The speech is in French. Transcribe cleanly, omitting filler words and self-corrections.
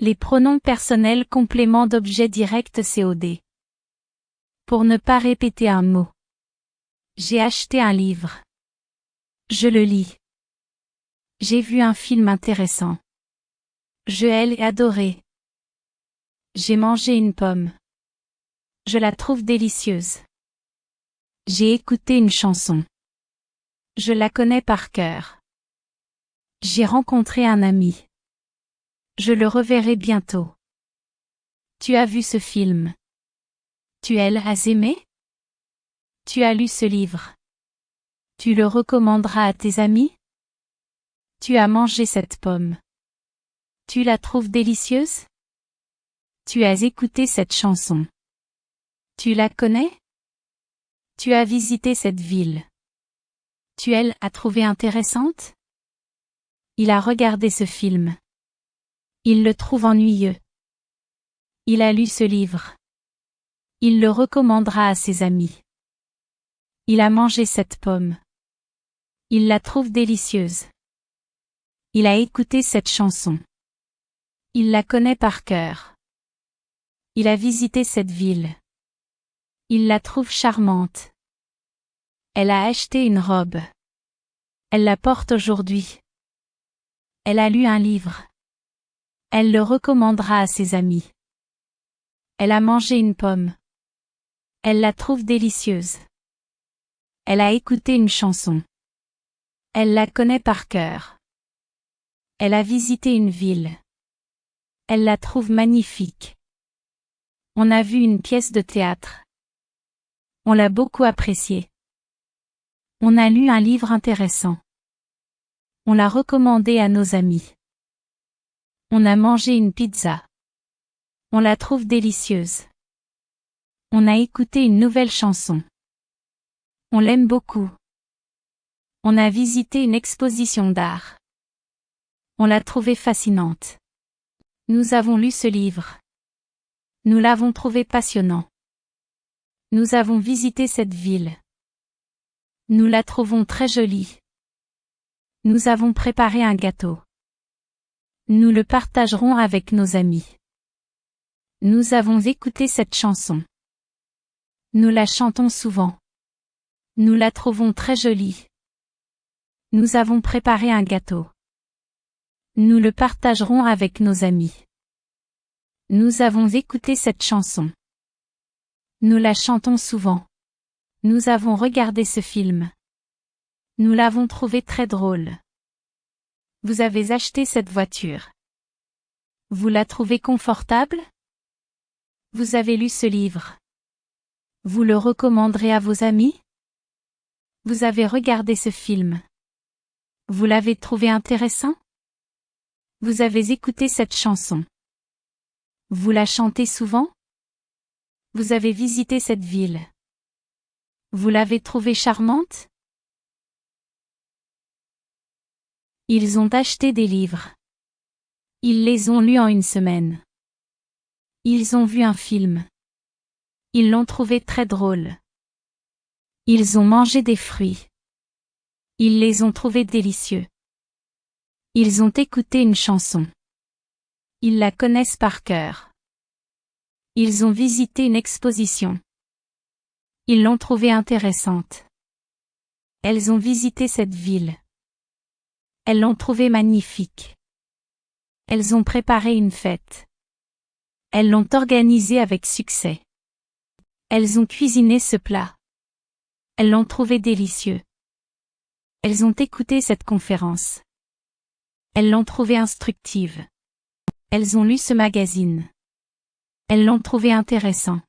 Les pronoms personnels complément d'objet direct COD. Pour ne pas répéter un mot. J'ai acheté un livre. Je le lis. J'ai vu un film intéressant. Je l'ai adoré. J'ai mangé une pomme. Je la trouve délicieuse. J'ai écouté une chanson. Je la connais par cœur. J'ai rencontré un ami. Je le reverrai bientôt. Tu as vu ce film? Tu l'as aimé? Tu as lu ce livre? Tu le recommanderas à tes amis? Tu as mangé cette pomme. Tu la trouves délicieuse? Tu as écouté cette chanson. Tu la connais? Tu as visité cette ville. Tu l'as trouvée intéressante? Il a regardé ce film. Il le trouve ennuyeux. Il a lu ce livre. Il le recommandera à ses amis. Il a mangé cette pomme. Il la trouve délicieuse. Il a écouté cette chanson. Il la connaît par cœur. Il a visité cette ville. Il la trouve charmante. Elle a acheté une robe. Elle la porte aujourd'hui. Elle a lu un livre. Elle le recommandera à ses amis. Elle a mangé une pomme. Elle la trouve délicieuse. Elle a écouté une chanson. Elle la connaît par cœur. Elle a visité une ville. Elle la trouve magnifique. On a vu une pièce de théâtre. On l'a beaucoup appréciée. On a lu un livre intéressant. On l'a recommandé à nos amis. On a mangé une pizza. On la trouve délicieuse. On a écouté une nouvelle chanson. On l'aime beaucoup. On a visité une exposition d'art. On l'a trouvée fascinante. Nous avons lu ce livre. Nous l'avons trouvé passionnant. Nous avons visité cette ville. Nous la trouvons très jolie. Nous avons préparé un gâteau. Nous le partagerons avec nos amis. Nous avons écouté cette chanson. Nous la chantons souvent. Nous la trouvons très jolie. Nous avons préparé un gâteau. Nous le partagerons avec nos amis. Nous avons écouté cette chanson. Nous la chantons souvent. Nous avons regardé ce film. Nous l'avons trouvé très drôle. Vous avez acheté cette voiture. Vous la trouvez confortable? Vous avez lu ce livre. Vous le recommanderez à vos amis? Vous avez regardé ce film. Vous l'avez trouvé intéressant? Vous avez écouté cette chanson. Vous la chantez souvent? Vous avez visité cette ville. Vous l'avez trouvée charmante? Ils ont acheté des livres. Ils les ont lus en une semaine. Ils ont vu un film. Ils l'ont trouvé très drôle. Ils ont mangé des fruits. Ils les ont trouvés délicieux. Ils ont écouté une chanson. Ils la connaissent par cœur. Ils ont visité une exposition. Ils l'ont trouvée intéressante. Elles ont visité cette ville. Elles l'ont trouvée magnifique. Elles ont préparé une fête. Elles l'ont organisée avec succès. Elles ont cuisiné ce plat. Elles l'ont trouvé délicieux. Elles ont écouté cette conférence. Elles l'ont trouvée instructive. Elles ont lu ce magazine. Elles l'ont trouvé intéressant.